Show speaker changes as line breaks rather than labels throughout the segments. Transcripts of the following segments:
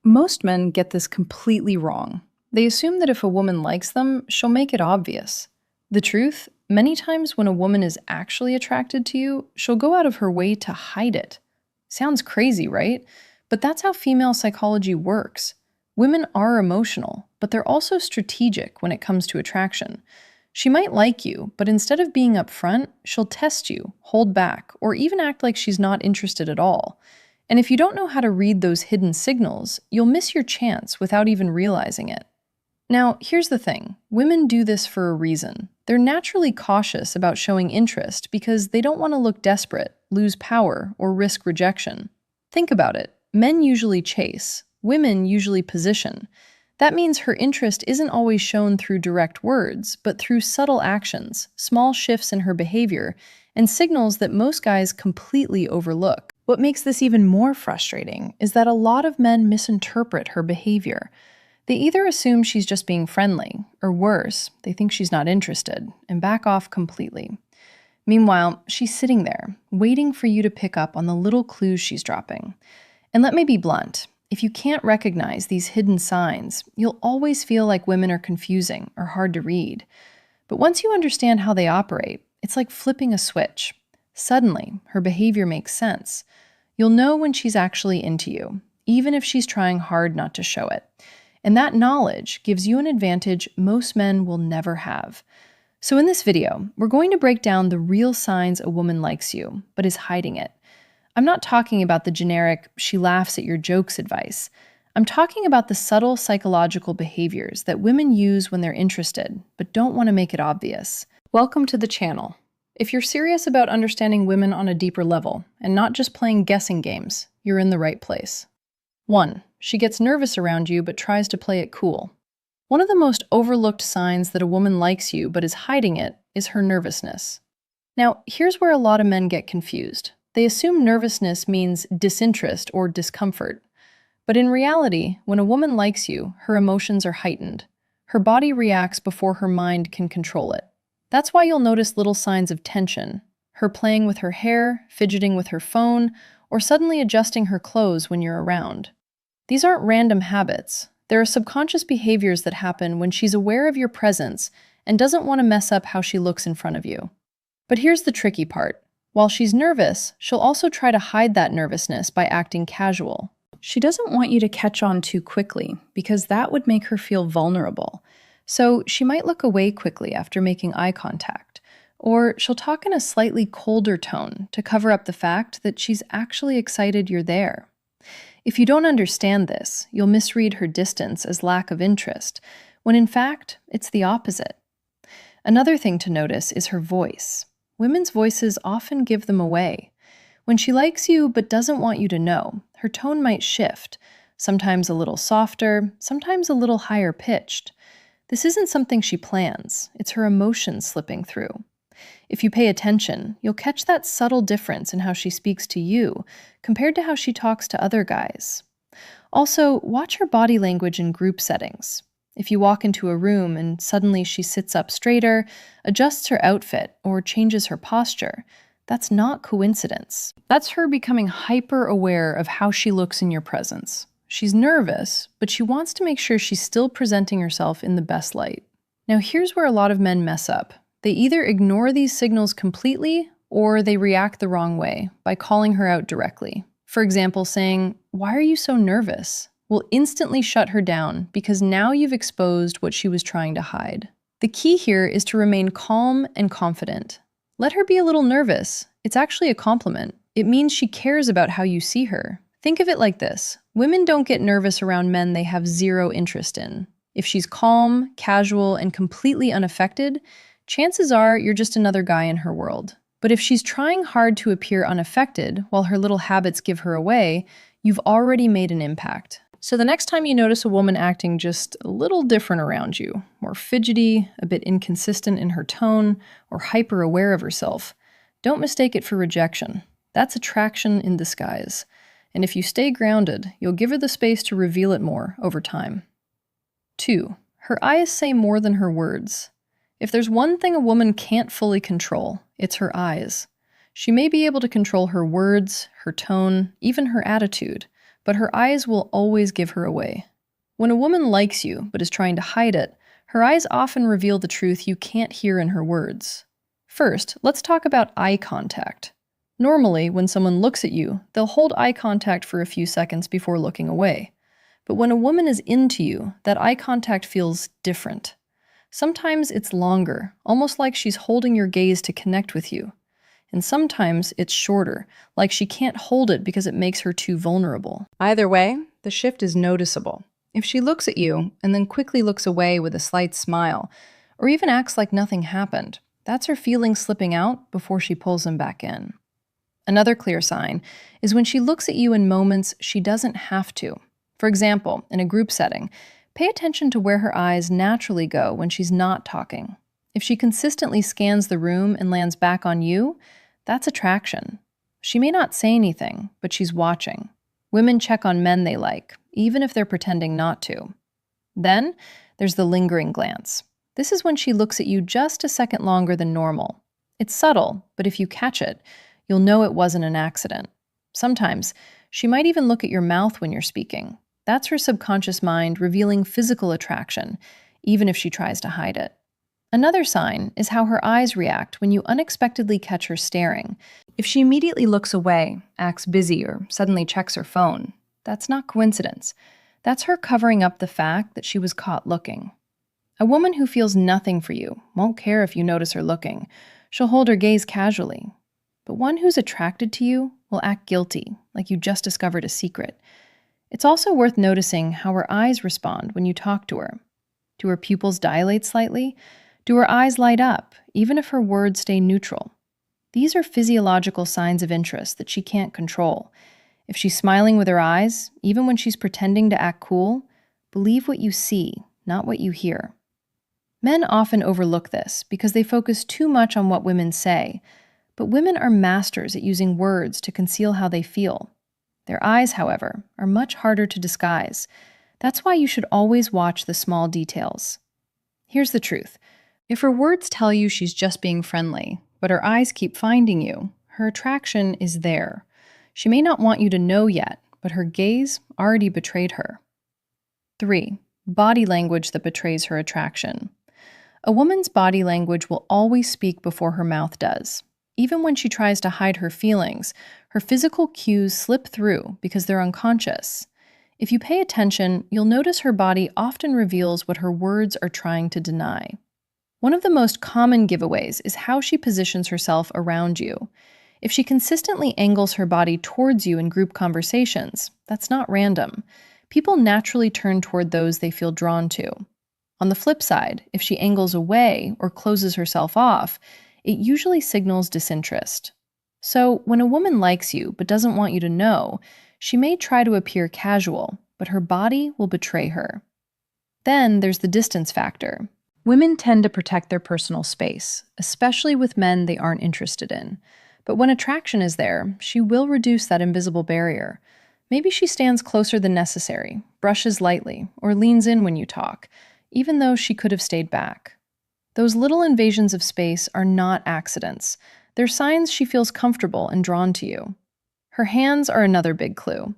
Most men get this completely wrong. They assume that if a woman likes them, she'll make it obvious. The truth, many times when a woman is actually attracted to you, she'll go out of her way to hide it. Sounds crazy, right? But that's how female psychology works. Women are emotional, but they're also strategic when it comes to attraction. She might like you, but instead of being upfront, she'll test you, hold back, or even act like she's not interested at all. And if you don't know how to read those hidden signals, you'll miss your chance without even realizing it. Now, here's the thing. Women do this for a reason. They're naturally cautious about showing interest because they don't want to look desperate, lose power, or risk rejection. Think about it. Men usually chase. Women usually position. That means her interest isn't always shown through direct words, but through subtle actions, small shifts in her behavior, and signals that most guys completely overlook. What makes this even more frustrating is that a lot of men misinterpret her behavior. They either assume she's just being friendly, or worse, they think she's not interested, and back off completely. Meanwhile, she's sitting there, waiting for you to pick up on the little clues she's dropping. And let me be blunt. If you can't recognize these hidden signs, you'll always feel like women are confusing or hard to read. But once you understand how they operate, it's like flipping a switch. Suddenly, her behavior makes sense. You'll know when she's actually into you, even if she's trying hard not to show it. And that knowledge gives you an advantage most men will never have. So in this video, we're going to break down the real signs a woman likes you, but is hiding it. I'm not talking about the generic, she laughs at your jokes advice. I'm talking about the subtle psychological behaviors that women use when they're interested, but don't want to make it obvious. Welcome to the channel. If you're serious about understanding women on a deeper level, and not just playing guessing games, you're in the right place. 1. She gets nervous around you but tries to play it cool. One of the most overlooked signs that a woman likes you but is hiding it is her nervousness. Now, here's where a lot of men get confused. They assume nervousness means disinterest or discomfort. But in reality, when a woman likes you, her emotions are heightened. Her body reacts before her mind can control it. That's why you'll notice little signs of tension, her playing with her hair, fidgeting with her phone, or suddenly adjusting her clothes when you're around. These aren't random habits. There are subconscious behaviors that happen when she's aware of your presence and doesn't want to mess up how she looks in front of you. But here's the tricky part. While she's nervous, she'll also try to hide that nervousness by acting casual. She doesn't want you to catch on too quickly, because that would make her feel vulnerable. So she might look away quickly after making eye contact, or she'll talk in a slightly colder tone to cover up the fact that she's actually excited you're there. If you don't understand this, you'll misread her distance as lack of interest, when in fact, it's the opposite. Another thing to notice is her voice. Women's voices often give them away. When she likes you but doesn't want you to know, her tone might shift, sometimes a little softer, sometimes a little higher pitched. This isn't something she plans, it's her emotions slipping through. If you pay attention, you'll catch that subtle difference in how she speaks to you compared to how she talks to other guys. Also, watch her body language in group settings. If you walk into a room and suddenly she sits up straighter, adjusts her outfit, or changes her posture, that's not coincidence. That's her becoming hyper-aware of how she looks in your presence. She's nervous, but she wants to make sure she's still presenting herself in the best light. Now here's where a lot of men mess up. They either ignore these signals completely, or they react the wrong way by calling her out directly. For example, saying, "Why are you so nervous?" will instantly shut her down because now you've exposed what she was trying to hide. The key here is to remain calm and confident. Let her be a little nervous. It's actually a compliment. It means she cares about how you see her. Think of it like this. Women don't get nervous around men they have zero interest in. If she's calm, casual, and completely unaffected, chances are you're just another guy in her world. But if she's trying hard to appear unaffected while her little habits give her away, you've already made an impact. So the next time you notice a woman acting just a little different around you, more fidgety, a bit inconsistent in her tone, or hyper-aware of herself, don't mistake it for rejection. That's attraction in disguise. And if you stay grounded, you'll give her the space to reveal it more over time. 2. Her eyes say more than her words. If there's one thing a woman can't fully control, it's her eyes. She may be able to control her words, her tone, even her attitude, but her eyes will always give her away. When a woman likes you but is trying to hide it, her eyes often reveal the truth you can't hear in her words. First, let's talk about eye contact. Normally, when someone looks at you, they'll hold eye contact for a few seconds before looking away. But when a woman is into you, that eye contact feels different. Sometimes it's longer, almost like she's holding your gaze to connect with you. And sometimes it's shorter, like she can't hold it because it makes her too vulnerable. Either way, the shift is noticeable. If she looks at you and then quickly looks away with a slight smile, or even acts like nothing happened, that's her feelings slipping out before she pulls them back in. Another clear sign is when she looks at you in moments she doesn't have to. For example, in a group setting, pay attention to where her eyes naturally go when she's not talking. If she consistently scans the room and lands back on you, that's attraction. She may not say anything, but she's watching. Women check on men they like, even if they're pretending not to. Then, there's the lingering glance. This is when she looks at you just a second longer than normal. It's subtle, but if you catch it, you'll know it wasn't an accident. Sometimes, she might even look at your mouth when you're speaking. That's her subconscious mind revealing physical attraction, even if she tries to hide it. Another sign is how her eyes react when you unexpectedly catch her staring. If she immediately looks away, acts busy, or suddenly checks her phone, that's not coincidence. That's her covering up the fact that she was caught looking. A woman who feels nothing for you won't care if you notice her looking. She'll hold her gaze casually. But one who's attracted to you will act guilty, like you just discovered a secret. It's also worth noticing how her eyes respond when you talk to her. Do her pupils dilate slightly? Do her eyes light up, even if her words stay neutral? These are physiological signs of interest that she can't control. If she's smiling with her eyes, even when she's pretending to act cool, believe what you see, not what you hear. Men often overlook this because they focus too much on what women say, but women are masters at using words to conceal how they feel. Their eyes, however, are much harder to disguise. That's why you should always watch the small details. Here's the truth. If her words tell you she's just being friendly, but her eyes keep finding you, her attraction is there. She may not want you to know yet, but her gaze already betrayed her. 3. Body language that betrays her attraction. A woman's body language will always speak before her mouth does. Even when she tries to hide her feelings, her physical cues slip through because they're unconscious. If you pay attention, you'll notice her body often reveals what her words are trying to deny. One of the most common giveaways is how she positions herself around you. If she consistently angles her body towards you in group conversations, that's not random. People naturally turn toward those they feel drawn to. On the flip side, if she angles away or closes herself off, it usually signals disinterest. So, when a woman likes you but doesn't want you to know, she may try to appear casual, but her body will betray her. Then there's the distance factor. Women tend to protect their personal space, especially with men they aren't interested in. But when attraction is there, she will reduce that invisible barrier. Maybe she stands closer than necessary, brushes lightly, or leans in when you talk, even though she could have stayed back. Those little invasions of space are not accidents. They're signs she feels comfortable and drawn to you. Her hands are another big clue.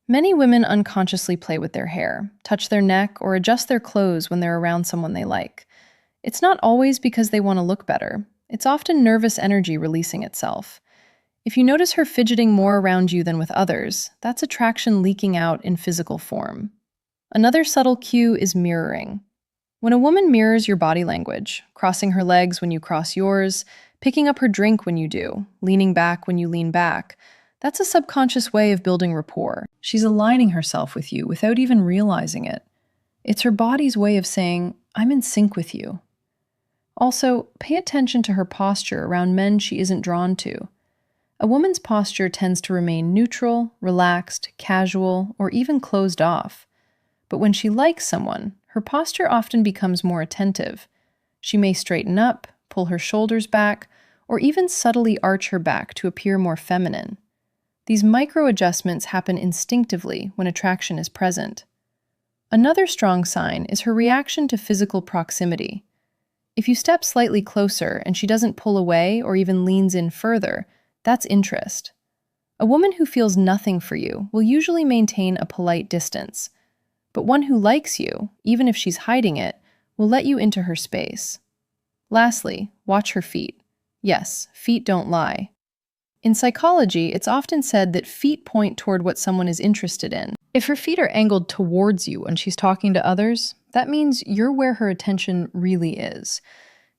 Many women unconsciously play with their hair, touch their neck, or adjust their clothes when they're around someone they like. It's not always because they want to look better. It's often nervous energy releasing itself. If you notice her fidgeting more around you than with others, that's attraction leaking out in physical form. Another subtle cue is mirroring. When a woman mirrors your body language, crossing her legs when you cross yours, picking up her drink when you do, leaning back when you lean back, that's a subconscious way of building rapport. She's aligning herself with you without even realizing it. It's her body's way of saying, "I'm in sync with you." Also, pay attention to her posture around men she isn't drawn to. A woman's posture tends to remain neutral, relaxed, casual, or even closed off. But when she likes someone, her posture often becomes more attentive. She may straighten up, pull her shoulders back, or even subtly arch her back to appear more feminine. These micro-adjustments happen instinctively when attraction is present. Another strong sign is her reaction to physical proximity. If you step slightly closer and she doesn't pull away or even leans in further, that's interest. A woman who feels nothing for you will usually maintain a polite distance, but one who likes you, even if she's hiding it, will let you into her space. Lastly, watch her feet. Yes, feet don't lie. In psychology, it's often said that feet point toward what someone is interested in. If her feet are angled towards you when she's talking to others, that means you're where her attention really is.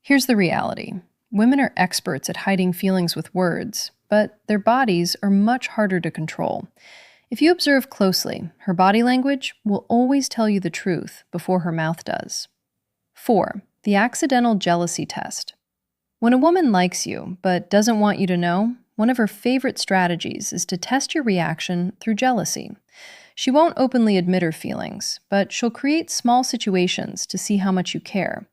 Here's the reality. Women are experts at hiding feelings with words, but their bodies are much harder to control. If you observe closely, her body language will always tell you the truth before her mouth does. 4. The accidental jealousy test. When a woman likes you but doesn't want you to know, one of her favorite strategies is to test your reaction through jealousy. She won't openly admit her feelings, but she'll create small situations to see how much you care.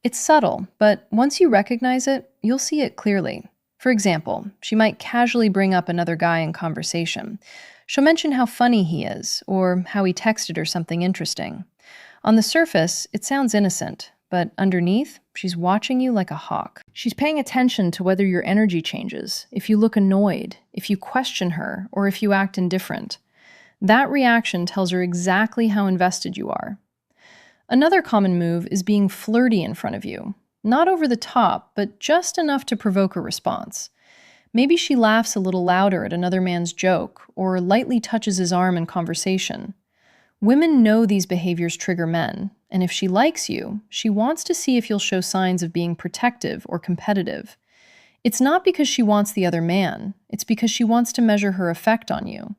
It's subtle, but once you recognize it, you'll see it clearly. For example, she might casually bring up another guy in conversation. She'll mention how funny he is, or how he texted her something interesting. On the surface, it sounds innocent, but underneath, she's watching you like a hawk. She's paying attention to whether your energy changes, if you look annoyed, if you question her, or if you act indifferent. That reaction tells her exactly how invested you are. Another common move is being flirty in front of you. Not over the top, but just enough to provoke a response. Maybe she laughs a little louder at another man's joke, or lightly touches his arm in conversation. Women know these behaviors trigger men, and if she likes you, she wants to see if you'll show signs of being protective or competitive. It's not because she wants the other man, it's because she wants to measure her effect on you.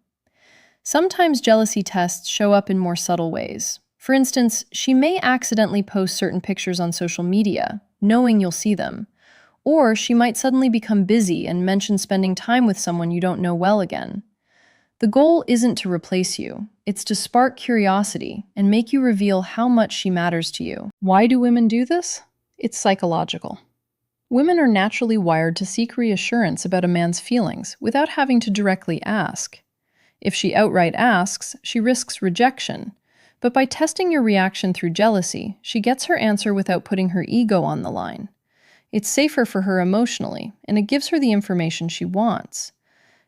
Sometimes jealousy tests show up in more subtle ways. For instance, she may accidentally post certain pictures on social media, knowing you'll see them. Or she might suddenly become busy and mention spending time with someone you don't know well again. The goal isn't to replace you, it's to spark curiosity and make you reveal how much she matters to you. Why do women do this? It's psychological. Women are naturally wired to seek reassurance about a man's feelings without having to directly ask. If she outright asks, she risks rejection. But by testing your reaction through jealousy, she gets her answer without putting her ego on the line. It's safer for her emotionally, and it gives her the information she wants.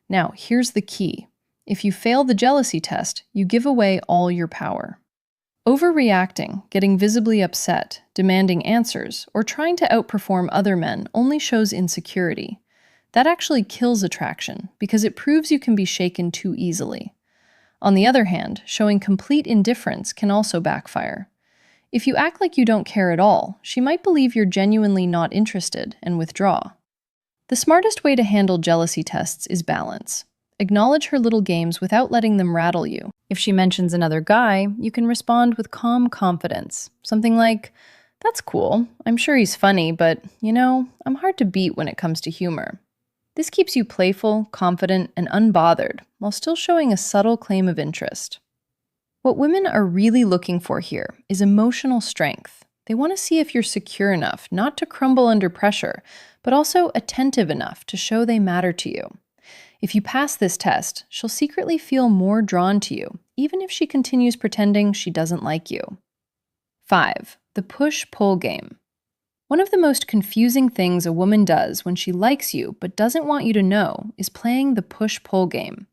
Now, here's the key. If you fail the jealousy test, you give away all your power. Overreacting, getting visibly upset, demanding answers, or trying to outperform other men only shows insecurity. That actually kills attraction because it proves you can be shaken too easily. On the other hand, showing complete indifference can also backfire. If you act like you don't care at all, she might believe you're genuinely not interested and withdraw. The smartest way to handle jealousy tests is balance. Acknowledge her little games without letting them rattle you. If she mentions another guy, you can respond with calm confidence. Something like, "That's cool. I'm sure he's funny, but, I'm hard to beat when it comes to humor." This keeps you playful, confident, and unbothered, while still showing a subtle claim of interest. What women are really looking for here is emotional strength. They want to see if you're secure enough not to crumble under pressure, but also attentive enough to show they matter to you. If you pass this test, she'll secretly feel more drawn to you, even if she continues pretending she doesn't like you. 5. The push-pull game. One of the most confusing things a woman does when she likes you but doesn't want you to know is playing the push-pull game.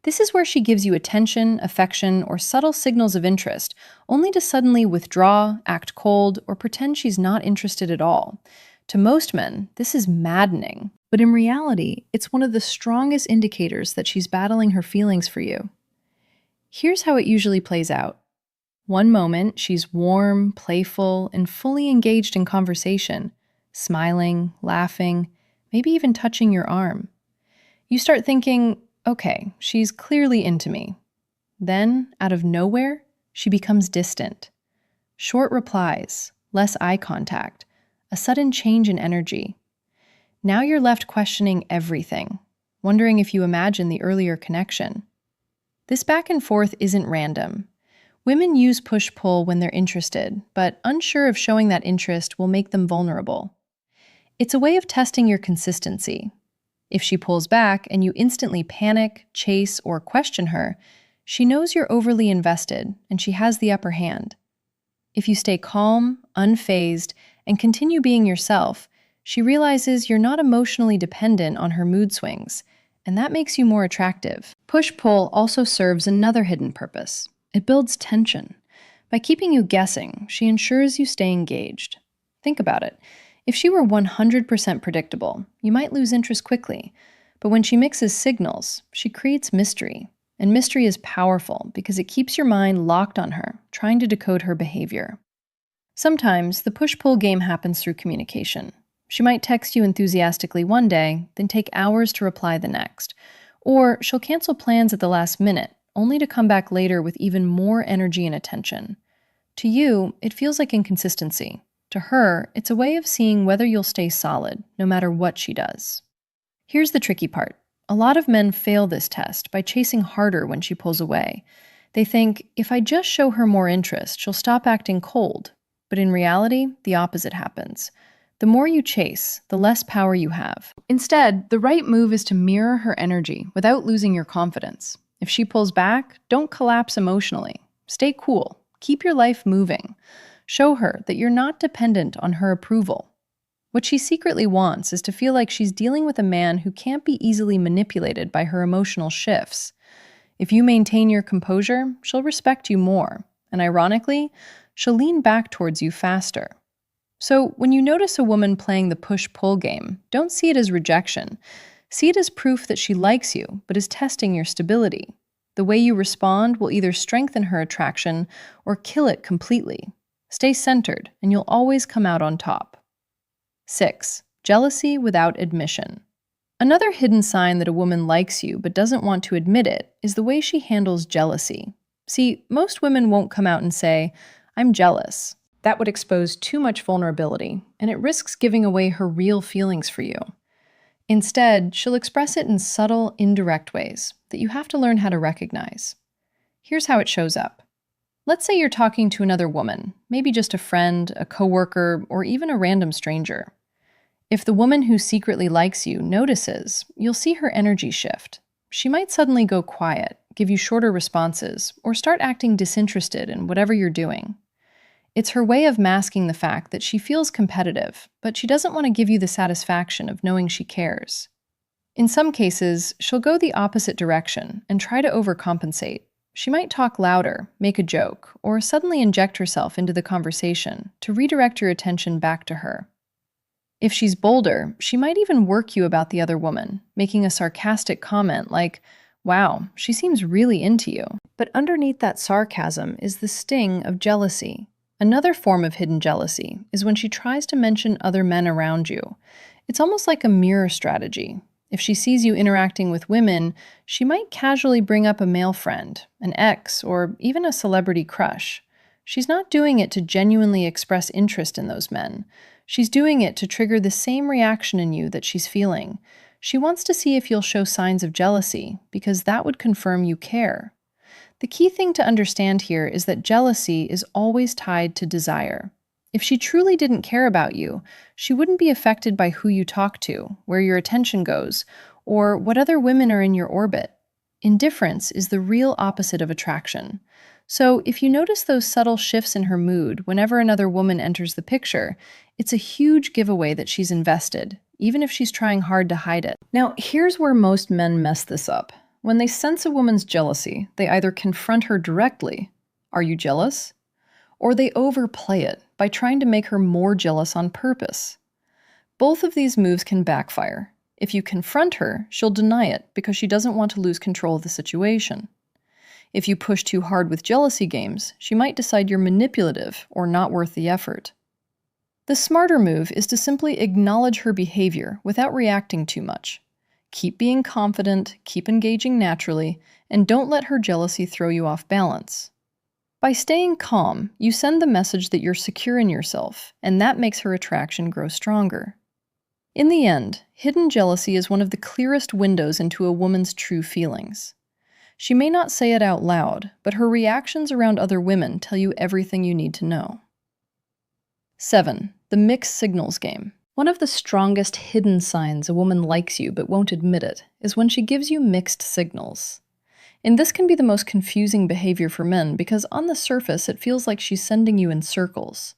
This is where she gives you attention, affection, or subtle signals of interest, only to suddenly withdraw, act cold, or pretend she's not interested at all. To most men, this is maddening, but in reality, it's one of the strongest indicators that she's battling her feelings for you. Here's how it usually plays out. One moment, she's warm, playful, and fully engaged in conversation, smiling, laughing, maybe even touching your arm. You start thinking, okay, she's clearly into me. Then, out of nowhere, she becomes distant. Short replies, less eye contact, a sudden change in energy. Now you're left questioning everything, wondering if you imagined the earlier connection. This back and forth isn't random. Women use push-pull when they're interested, but unsure if showing that interest will make them vulnerable. It's a way of testing your consistency. If she pulls back and you instantly panic, chase, or question her, she knows you're overly invested and she has the upper hand. If you stay calm, unfazed, and continue being yourself, she realizes you're not emotionally dependent on her mood swings, and that makes you more attractive. Push-pull also serves another hidden purpose. It builds tension. By keeping you guessing, she ensures you stay engaged. Think about it. If she were 100% predictable, you might lose interest quickly. But when she mixes signals, she creates mystery. And mystery is powerful because it keeps your mind locked on her, trying to decode her behavior. Sometimes, the push-pull game happens through communication. She might text you enthusiastically one day, then take hours to reply the next. Or she'll cancel plans at the last minute, only to come back later with even more energy and attention. To you, it feels like inconsistency. To her, it's a way of seeing whether you'll stay solid, no matter what she does. Here's the tricky part. A lot of men fail this test by chasing harder when she pulls away. They think, if I just show her more interest, she'll stop acting cold. But in reality, the opposite happens. The more you chase, the less power you have. Instead, the right move is to mirror her energy without losing your confidence. If she pulls back, don't collapse emotionally. Stay cool. Keep your life moving. Show her that you're not dependent on her approval. What she secretly wants is to feel like she's dealing with a man who can't be easily manipulated by her emotional shifts. If you maintain your composure, she'll respect you more. And ironically, she'll lean back towards you faster. So when you notice a woman playing the push-pull game, don't see it as rejection. See it as proof that she likes you, but is testing your stability. The way you respond will either strengthen her attraction or kill it completely. Stay centered, and you'll always come out on top. 6. Jealousy without admission. Another hidden sign that a woman likes you but doesn't want to admit it is the way she handles jealousy. See, most women won't come out and say, "I'm jealous." That would expose too much vulnerability, and it risks giving away her real feelings for you. Instead, she'll express it in subtle, indirect ways that you have to learn how to recognize. Here's how it shows up. Let's say you're talking to another woman, maybe just a friend, a coworker, or even a random stranger. If the woman who secretly likes you notices, you'll see her energy shift. She might suddenly go quiet, give you shorter responses, or start acting disinterested in whatever you're doing. It's her way of masking the fact that she feels competitive, but she doesn't want to give you the satisfaction of knowing she cares. In some cases, she'll go the opposite direction and try to overcompensate. She might talk louder, make a joke, or suddenly inject herself into the conversation to redirect your attention back to her. If she's bolder, she might even work you about the other woman, making a sarcastic comment like, "Wow, she seems really into you." But underneath that sarcasm is the sting of jealousy. Another form of hidden jealousy is when she tries to mention other men around you. It's almost like a mirror strategy. If she sees you interacting with women, she might casually bring up a male friend, an ex, or even a celebrity crush. She's not doing it to genuinely express interest in those men. She's doing it to trigger the same reaction in you that she's feeling. She wants to see if you'll show signs of jealousy, because that would confirm you care. The key thing to understand here is that jealousy is always tied to desire. If she truly didn't care about you, she wouldn't be affected by who you talk to, where your attention goes, or what other women are in your orbit. Indifference is the real opposite of attraction. So if you notice those subtle shifts in her mood whenever another woman enters the picture, it's a huge giveaway that she's invested, even if she's trying hard to hide it. Now, here's where most men mess this up. When they sense a woman's jealousy, they either confront her directly, "Are you jealous?" or they overplay it by trying to make her more jealous on purpose. Both of these moves can backfire. If you confront her, she'll deny it because she doesn't want to lose control of the situation. If you push too hard with jealousy games, she might decide you're manipulative or not worth the effort. The smarter move is to simply acknowledge her behavior without reacting too much. Keep being confident, keep engaging naturally, and don't let her jealousy throw you off balance. By staying calm, you send the message that you're secure in yourself, and that makes her attraction grow stronger. In the end, hidden jealousy is one of the clearest windows into a woman's true feelings. She may not say it out loud, but her reactions around other women tell you everything you need to know. 7. The mixed signals game. One of the strongest hidden signs a woman likes you but won't admit it is when she gives you mixed signals. And this can be the most confusing behavior for men because on the surface it feels like she's sending you in circles.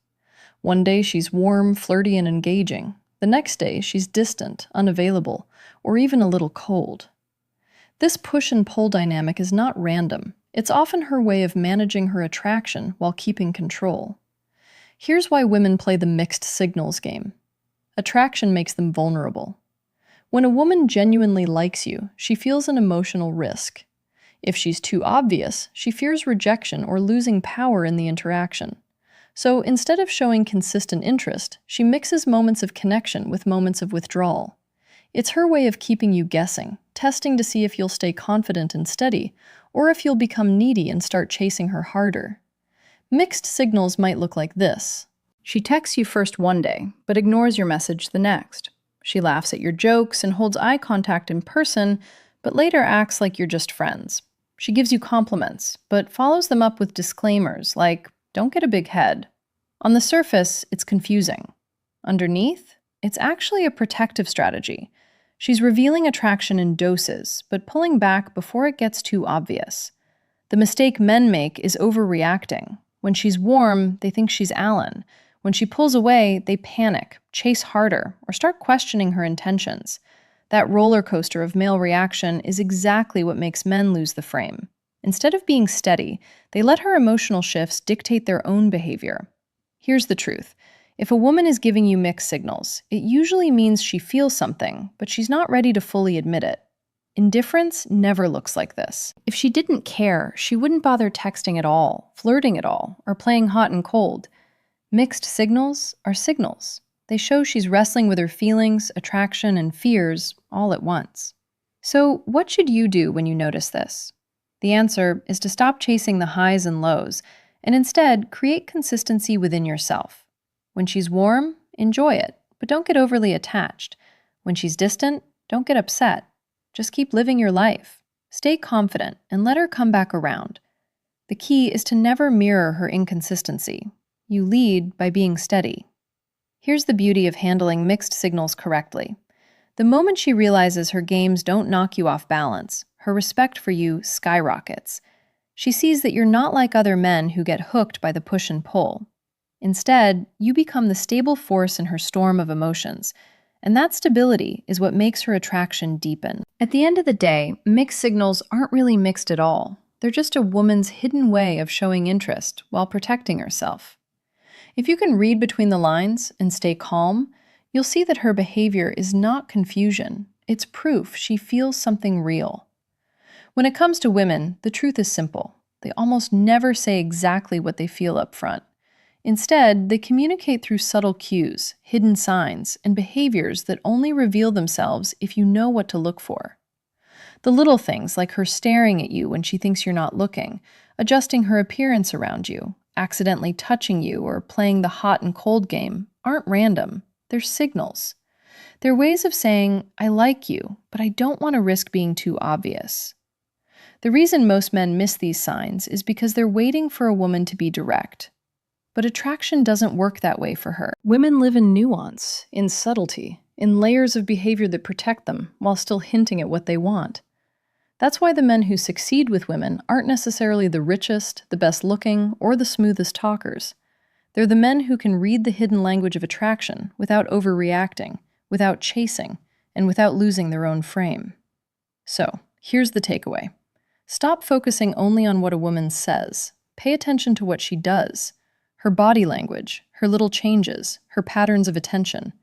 One day she's warm, flirty, and engaging. The next day she's distant, unavailable, or even a little cold. This push and pull dynamic is not random. It's often her way of managing her attraction while keeping control. Here's why women play the mixed signals game. Attraction makes them vulnerable. When a woman genuinely likes you, she feels an emotional risk. If she's too obvious, she fears rejection or losing power in the interaction. So instead of showing consistent interest, she mixes moments of connection with moments of withdrawal. It's her way of keeping you guessing, testing to see if you'll stay confident and steady, or if you'll become needy and start chasing her harder. Mixed signals might look like this. She texts you first one day, but ignores your message the next. She laughs at your jokes and holds eye contact in person, but later acts like you're just friends. She gives you compliments, but follows them up with disclaimers like, "Don't get a big head." On the surface, it's confusing. Underneath, it's actually a protective strategy. She's revealing attraction in doses, but pulling back before it gets too obvious. The mistake men make is overreacting. When she's warm, they think she's Alan. When she pulls away, they panic, chase harder, or start questioning her intentions. That roller coaster of male reaction is exactly what makes men lose the frame. Instead of being steady, they let her emotional shifts dictate their own behavior. Here's the truth. If a woman is giving you mixed signals, it usually means she feels something, but she's not ready to fully admit it. Indifference never looks like this. If she didn't care, she wouldn't bother texting at all, flirting at all, or playing hot and cold. Mixed signals are signals. They show she's wrestling with her feelings, attraction, and fears all at once. So, what should you do when you notice this? The answer is to stop chasing the highs and lows, and instead create consistency within yourself. When she's warm, enjoy it, but don't get overly attached. When she's distant, don't get upset. Just keep living your life. Stay confident and let her come back around. The key is to never mirror her inconsistency. You lead by being steady. Here's the beauty of handling mixed signals correctly. The moment she realizes her games don't knock you off balance, her respect for you skyrockets. She sees that you're not like other men who get hooked by the push and pull. Instead, you become the stable force in her storm of emotions, and that stability is what makes her attraction deepen. At the end of the day, mixed signals aren't really mixed at all. They're just a woman's hidden way of showing interest while protecting herself. If you can read between the lines and stay calm, you'll see that her behavior is not confusion. It's proof she feels something real. When it comes to women, the truth is simple. They almost never say exactly what they feel up front. Instead, they communicate through subtle cues, hidden signs, and behaviors that only reveal themselves if you know what to look for. The little things like her staring at you when she thinks you're not looking, adjusting her appearance around you, accidentally touching you, or playing the hot and cold game aren't random. They're signals. They're ways of saying, "I like you, but I don't want to risk being too obvious." The reason most men miss these signs is because they're waiting for a woman to be direct. But attraction doesn't work that way for her. Women live in nuance, in subtlety, in layers of behavior that protect them while still hinting at what they want. That's why the men who succeed with women aren't necessarily the richest, the best looking, or the smoothest talkers. They're the men who can read the hidden language of attraction without overreacting, without chasing, and without losing their own frame. So, here's the takeaway. Stop focusing only on what a woman says. Pay attention to what she does. Her body language, her little changes, her patterns of attention.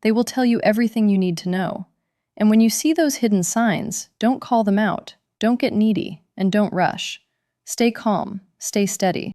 They will tell you everything you need to know. And when you see those hidden signs, don't call them out, don't get needy, and don't rush. Stay calm, stay steady.